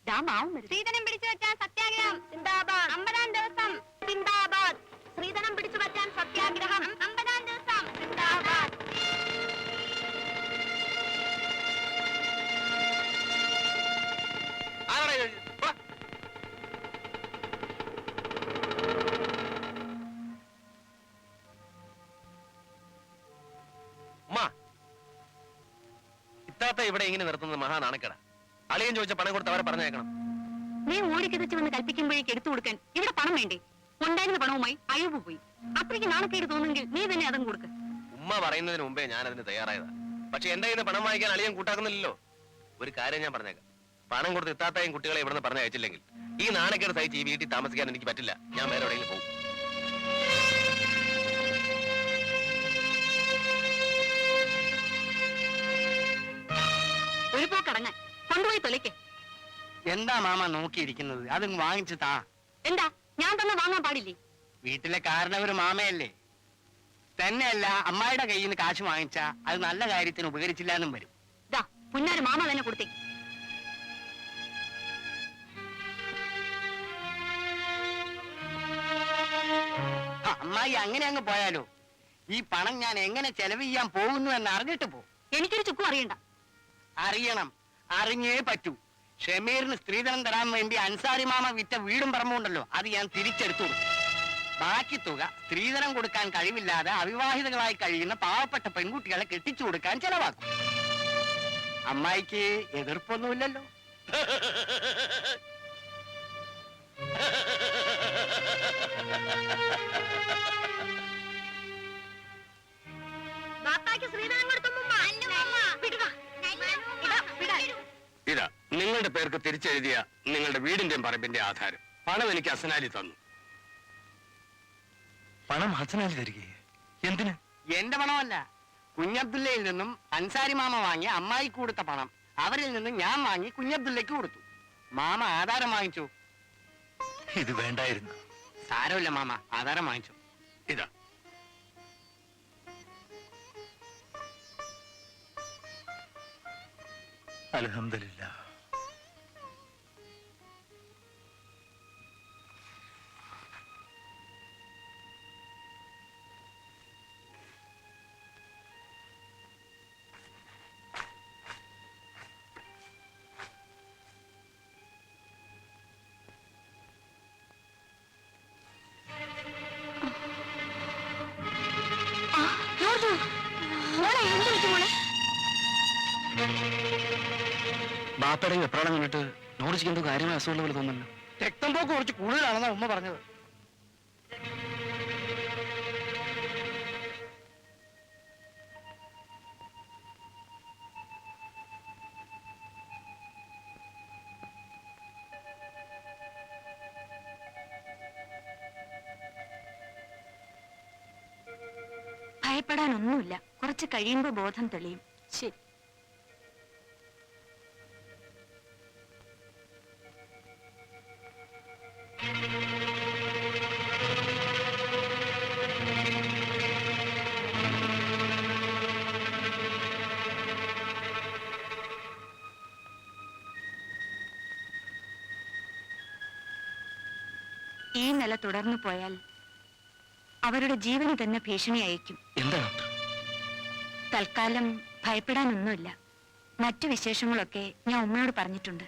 സ്ത്രീധനം പിടിച്ചു വെച്ചാൽ സത്യാഗ്രഹം സിന്ദാബാദ്. 50-ാം ദിവസം സിന്ദാബാദ്. സ്ത്രീധനം പിടിച്ചു വെച്ചാൽ സത്യാഗ്രഹം 50-ാം ദിവസം സിന്ദാബാദ്. ഇത്താത്ത ഇവിടെ ഇങ്ങനെ നിർത്തുന്നത് മഹാനാണക്കേട. അളിയൻ ചോദിച്ച പണം കൊടുത്ത് അവരെ പറഞ്ഞേക്കണം. നീ ഓടിക്കിതച്ച് വന്ന് കൽപ്പിക്കുമ്പോഴേക്ക് എടുത്തു കൊടുക്കാൻ ഇവിടെ പണം വേണ്ടേ? ഉണ്ടായിരുന്ന പണവുമായി അയവ് പോയി. അത്രയ്ക്ക് നാണക്കേട് തോന്നുമെങ്കിൽ നീ തന്നെ അതും കൊടുക്ക്. ഉമ്മ പറയുന്നതിന് മുമ്പേ ഞാൻ അതിന് തയ്യാറായതാ. പക്ഷെ എന്റെ കയ്യിൽ പണം വാങ്ങിക്കാൻ അളിയൻ കൂട്ടാക്കുന്നില്ലല്ലോ. ഒരു കാര്യം ഞാൻ പറഞ്ഞേക്കാം, പണം കൊടുത്ത് ഇത്താത്തയും കുട്ടികളെ ഇവിടുന്ന് പറഞ്ഞ് അയച്ചില്ലെങ്കിൽ ഈ നാണക്കേട് സഹിച്ച് ഈ വീട്ടിൽ താമസിക്കാൻ എനിക്ക് പറ്റില്ല. ഞാൻ വേറെ എവിടെയെങ്കിലും പോകും. ഒരു പോക്കടങ്ങാൻ കൊണ്ടുപോയി തൊലയ്ക്ക്. എന്താ മാമ നോക്കിയിരിക്കുന്നത്? അത് വാങ്ങിച്ചു താ. എന്താ ഞാൻ തന്നെ വാങ്ങാൻ പാടില്ലേ? വീട്ടിലെ കാരണവര് മാമയല്ലേ. തന്നെയല്ല, അമ്മായിയുടെ കയ്യിൽ നിന്ന് കാശ് വാങ്ങിച്ചാ അത് നല്ല കാര്യത്തിന് ഉപകരിച്ചില്ല എന്നും വരും. ദാ പുന്നാര് മാമ തന്നെ കൊടുത്തേ. അമ്മായി അങ്ങനെ അങ്ങ് പോയാലോ? ഈ പണം ഞാൻ എങ്ങനെ ചെലവ് ചെയ്യാൻ പോകുന്നു എന്ന് അറിഞ്ഞിട്ട് പോ. എനിക്കൊരു ചുക്കും അറിയണ്ട. അറിയണം, അറിഞ്ഞേ പറ്റൂ. ഷമീറിന് സ്ത്രീധനം തരാൻ വേണ്ടി അൻസാരി മാമ വിറ്റ വീടും പറമ്പുണ്ടല്ലോ, അത് ഞാൻ തിരിച്ചെടുത്തു കൊടുക്കും. ബാക്കി തുക സ്ത്രീധനം കൊടുക്കാൻ കഴിവില്ലാതെ അവിവാഹിതകളായി കഴിയുന്ന പാവപ്പെട്ട പെൺകുട്ടികളെ കെട്ടിച്ചു കൊടുക്കാൻ ചെലവാക്കും. അമ്മായിക്ക് എതിർപ്പൊന്നുമില്ലല്ലോ? ഇതാ നിങ്ങളുടെ പേർക്ക് തിരിച്ചെഴുതിയ നിങ്ങളുടെ വീടിന്റെയും പറമ്പിന്റെ ആധാരം. പണം എനിക്ക് ഹസനാലി തന്നു. പണം ഹസനാലി തരികയെ? എന്തിന്? എന്റെ പണമല്ല, കുഞ്ഞബ്ദുല്ലയിൽ നിന്നും അൻസാരി മാമ വാങ്ങി അമ്മായിക്ക് കൊടുത്ത പണം അവരിൽ നിന്നും ഞാൻ വാങ്ങി കുഞ്ഞബ്ദുല്ലയ്ക്ക് കൊടുത്തു. മാമ ആധാരം വാങ്ങിച്ചു. ഇത് വേണ്ടായിരുന്നു. സാരമില്ല മാമ, ആധാരം വാങ്ങിച്ചു. ഇതാ അൽഹംദുലില്ലാ. ബാപ്പയുടെ വെപ്രാളം കണ്ടിട്ട് നോടിച്ചിക്ക് എന്തോ കാര്യമായ അസുഖമുള്ള പോലെ തോന്നുന്നല്ലോ. രക്തം പോക്ക് കുറച്ച് കൂടുതലാണെന്നാ ഉമ്മ പറഞ്ഞത്. ഭയപ്പെടാനൊന്നുമില്ല. കുറച്ച് കഴിയുമ്പോ ബോധം തെളിയും. ശരി. ഈ നില തുടർന്നു പോയാൽ അവരുടെ ജീവന് തന്നെ ഭീഷണി അയക്കും. എന്താ? തൽക്കാലം ഭയപ്പെടാനൊന്നുമില്ല. മറ്റു വിശേഷങ്ങളൊക്കെ ഞാൻ ഉമ്മയോട് പറഞ്ഞിട്ടുണ്ട്.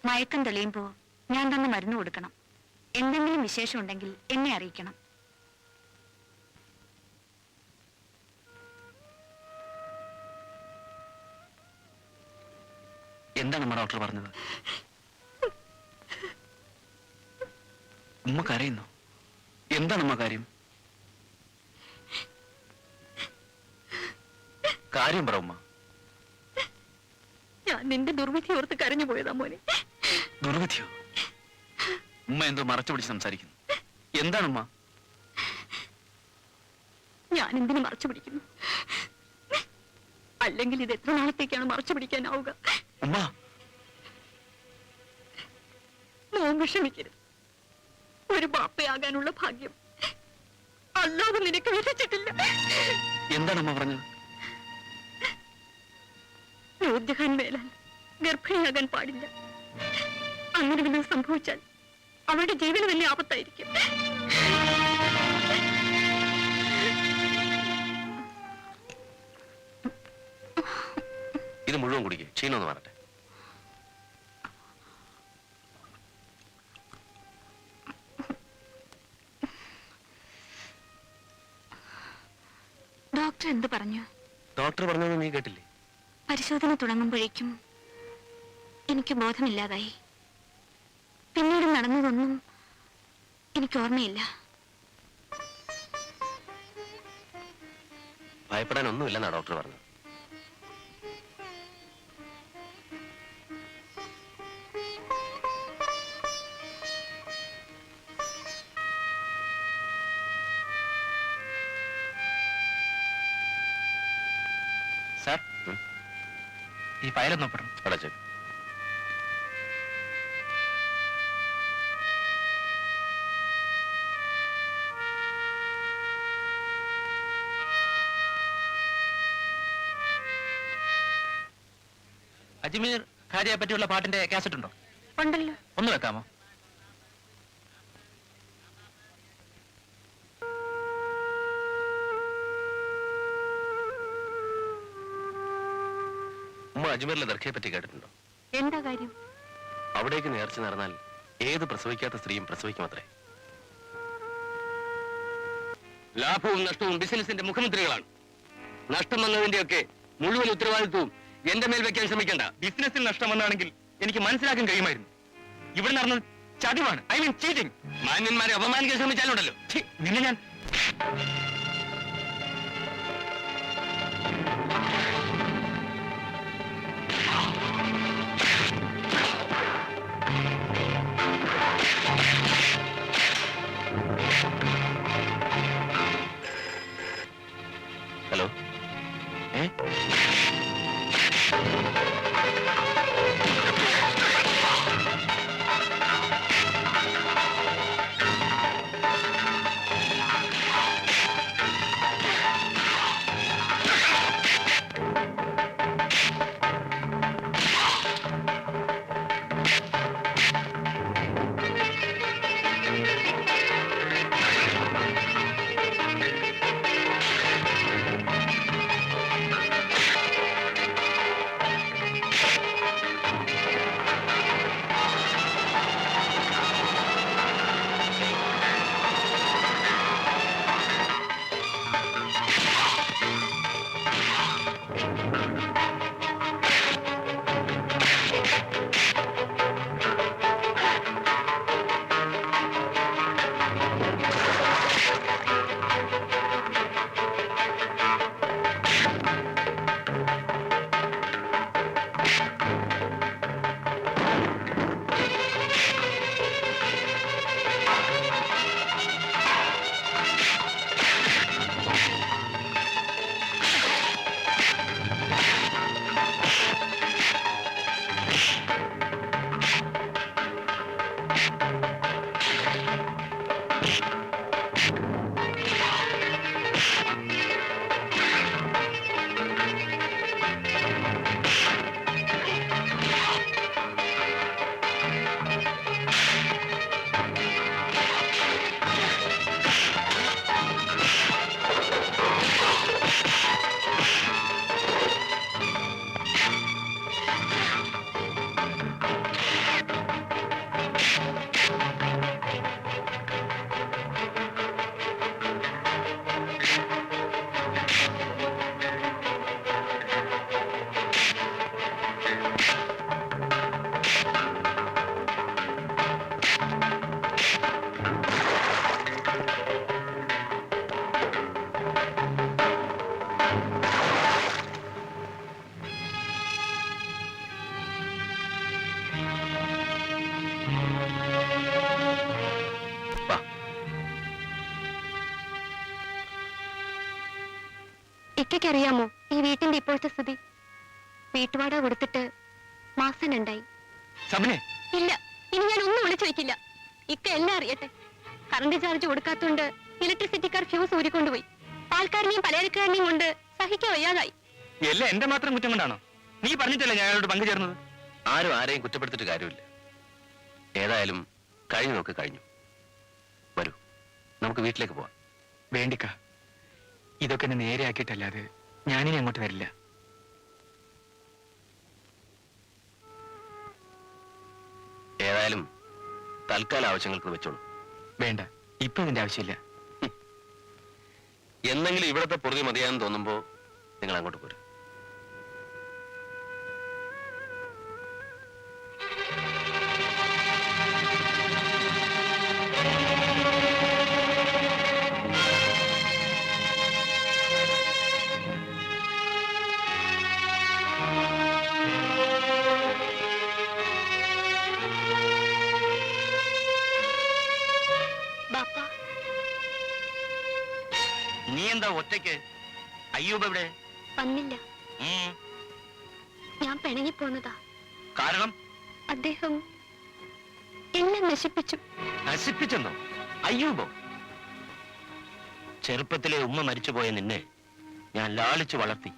മയക്കം തെളിയുമ്പോ ഞാൻ തന്നെ മരുന്ന് കൊടുക്കണം. എന്തെങ്കിലും വിശേഷം ഉണ്ടെങ്കിൽ എന്നെ അറിയിക്കണം. എന്താണ് അമ്മ ഡോക്ടർ പറഞ്ഞത്? ഉമ്മ കരയുന്നു. എന്താണ് അമ്മ കാര്യം? കാര്യം പറ ഉമ്മ. ഞാൻ നിന്റെ ദുർവിധി ഓർത്ത് കരഞ്ഞു പോയതാ മോനെ. ദുർവിധിയോ? ഉമ്മ എന്തോ മറച്ചു പിടിച്ച് സംസാരിക്കുന്നു. എന്താണ് ഉമ്മ? ഞാൻ എന്തിനു മറച്ചു പിടിക്കുന്നു? അല്ലെങ്കിൽ ഇത് എത്ര നാളത്തേക്കാണ് മറച്ചു പിടിക്കാനാവുക? ഉമ്മ മോൻ വിഷമിക്കരുത്. ഒരു ബാപ്പയാകാനുള്ള ഭാഗ്യം അല്ലാതെ നിനക്ക് വിധിച്ചിട്ടില്ല. എന്താണ് അമ്മ പറഞ്ഞത്? നൂർജഹാൻ മേലാൽ ഗർഭിണിയാകാൻ പാടില്ല. അങ്ങനെ വല്ലതും സംഭവിച്ചാൽ അവളുടെ ജീവന് വലിയ ആപത്തായിരിക്കും. ഇത് മുഴുവൻ കുടിക്കുക, ക്ഷീണമൊന്ന് മാറട്ടെ. ഡോക്ടർ എന്ത് പറഞ്ഞു? ഡോക്ടർ പറഞ്ഞത് നീ കേട്ടില്ലേ? പരിശോധന തുടങ്ങുമ്പോഴേക്കും എനിക്ക് ബോധമില്ലാതായി. പിന്നീട് നടന്നതൊന്നും എനിക്ക് ഓർമ്മയില്ല. ഭയപ്പെടാനൊന്നുമില്ലെന്നാ ഡോക്ടർ പറഞ്ഞത്. സാർ, ഈ ഫയലൊന്നും ഒപ്പിടണം. അടച്ചു. അജ്മീർ ഖാജയെ പറ്റിയുള്ള പാട്ടിന്റെ കാസറ്റ് ഉണ്ടോ? ഉണ്ടല്ലോ. ഒന്ന് വെക്കാമോ? ഉമ്മ അജ്മീറിലെ ദർഗയെ പറ്റി കേട്ടിട്ടുണ്ടോ? എന്താ കാര്യം? അവിടേക്ക് നേർച്ച നടന്നാൽ ഏത് പ്രസവിക്കാത്ത സ്ത്രീയും പ്രസവിക്കുമത്രേ. ലാഭവും നഷ്ടവും ബിസിനസിന്റെ മുഖമുദ്രകളാണ്. നഷ്ടം വന്നതിന്റെയൊക്കെ മുഴുവൻ ഉത്തരവാദിത്വവും എന്റെ മേൽ വെക്കാൻ ശ്രമിക്കണ്ട. ബിസിനസ്സിൽ നഷ്ടം വന്നാണെങ്കിൽ എനിക്ക് മനസ്സിലാക്കാൻ കഴിയുമായിരുന്നു. ഇവിടെ നടന്നത് ചതിവാണ്. I mean cheating. മാന്യന്മാരെ അപമാനിക്കാൻ ശ്രമിച്ചാലുണ്ടല്ലോ. നിന്നെ ഞാൻ ഹലോ, ഇക്കറിയാമോ ഈ വീട്ടിന്റെ ഇപ്പോഴത്തെ സ്ഥിതി? വീട്ടുവാടക കൊടുത്തിട്ട് മാസം 2 സബിനെ, ഇല്ല, ഇനി ഞാൻ ഒന്നും വിളിച്ചു വെക്കില്ല. ഇക്ക എല്ലാം അറിയട്ടെ. കറണ്ട് ചാർജ് കൊടുക്കാത്തോണ്ട് ഇലക്ട്രിസിറ്റിക്കാർ ഫ്യൂസ് ഊരിക്കൊണ്ടുപോയി. പാൽക്കാരനെയും പലചരക്കാരനെയും കൊണ്ട് സഹിക്കാൻ വയ്യാതായി. എല്ലാം എന്റെ മാത്രം കുറ്റം കൊണ്ടാണോ? നീ പറഞ്ഞിട്ടല്ലേ ഞാൻ അയാളോട് പങ്കുചേർന്നത്? ആരും ആരെയും കുറ്റപ്പെടുത്തിട്ട് കാര്യമില്ല. ഏതായാലും കഴിഞ്ഞു നോക്ക് കഴിഞ്ഞു. വരൂ, നമുക്ക് വീട്ടിലേക്ക് പോവാം. വേണ്ടിക്ക, ഇതൊക്കെ എന്നെ നേരെയാക്കിയിട്ടല്ലാതെ ഞാനിനി അങ്ങോട്ട് വരില്ല. ഏതായാലും തൽക്കാല ആവശ്യങ്ങൾക്ക് വെച്ചോളൂ. വേണ്ട, ഇപ്പൊ ഇതിന്റെ ആവശ്യമില്ല. എന്നെങ്കിലും ഇവിടത്തെ പൊറുതി മതിയാന്ന് തോന്നുമ്പോ നിങ്ങൾ അങ്ങോട്ട് പോരും. ബാപ്പ, നീ എന്താ ഒറ്റയ്ക്ക്? അയ്യൂബ് എവിടെ? വന്നില്ല. ഞാൻ പിണങ്ങിപ്പോന്നതാ. കാരണം? അദ്ദേഹം എന്നെ നശിപ്പിച്ചു. നശിപ്പിച്ചെന്നോ? അയ്യൂബോ? ചെറുപ്പത്തിലെ ഉമ്മ മരിച്ചുപോയ നിന്നെ ഞാൻ ലാളിച്ചു വളർത്തി.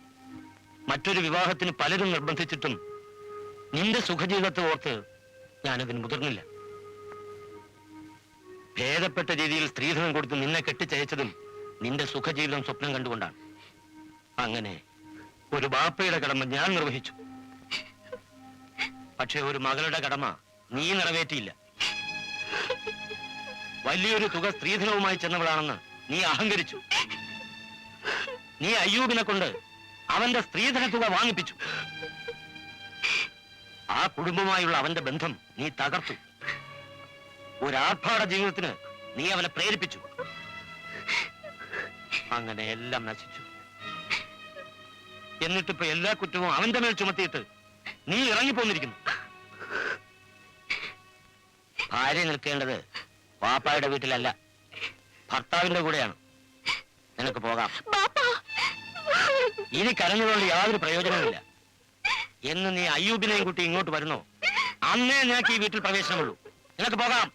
മറ്റൊരു വിവാഹത്തിന് പലരും നിർബന്ധിച്ചിട്ടും നിന്റെ സുഖജീവിതത്തെ ഓർത്ത് ഞാനതിന് മുതിർന്നില്ല. ഭേദപ്പെട്ട രീതിയിൽ സ്ത്രീധനം കൊടുത്ത് നിന്നെ കെട്ടിച്ചയച്ചതും നിന്റെ സുഖജീവിതം സ്വപ്നം കണ്ടുകൊണ്ടാണ്. അങ്ങനെ ഒരു ബാപ്പയുടെ കടമ ഞാൻ നിർവഹിച്ചു. പക്ഷെ ഒരു മകളുടെ കടമ നീ നിറവേറ്റിയില്ല. വലിയൊരു തുക സ്ത്രീധനവുമായി ചെന്നവളാണെന്ന് നീ അഹങ്കരിച്ചു. നീ അയ്യൂബിനെ കൊണ്ട് അവന്റെ സ്ത്രീധന തുക വാങ്ങിപ്പിച്ചു. ആ കുടുംബമായുള്ള അവന്റെ ബന്ധം നീ തകർത്തു. ഒരു ആർഭാട ജീവിതത്തിന് നീ അവനെ പ്രേരിപ്പിച്ചു. അങ്ങനെ എല്ലാം നശിച്ചു. എന്നിട്ടിപ്പോ എല്ലാ കുറ്റവും അവന്റെ മേൽ ചുമത്തിയിട്ട് നീ ഇറങ്ങിപ്പോന്നിരിക്കുന്നു. ഭാര്യ നിൽക്കേണ്ടത് പാപ്പായുടെ വീട്ടിലല്ല, ഭർത്താവിന്റെ കൂടെയാണ്. നിനക്ക് പോകാം. ഇനി കരഞ്ഞുകൊണ്ട് യാതൊരു പ്രയോജനവുമില്ല. എന്ന് നീ അയ്യൂബിനെയും കുട്ടി ഇങ്ങോട്ട് വരുന്നോ, അന്നേ ഞങ്ങൾക്ക് ഈ വീട്ടിൽ പ്രവേശനമുള്ളൂ. നിനക്ക് പോകാം.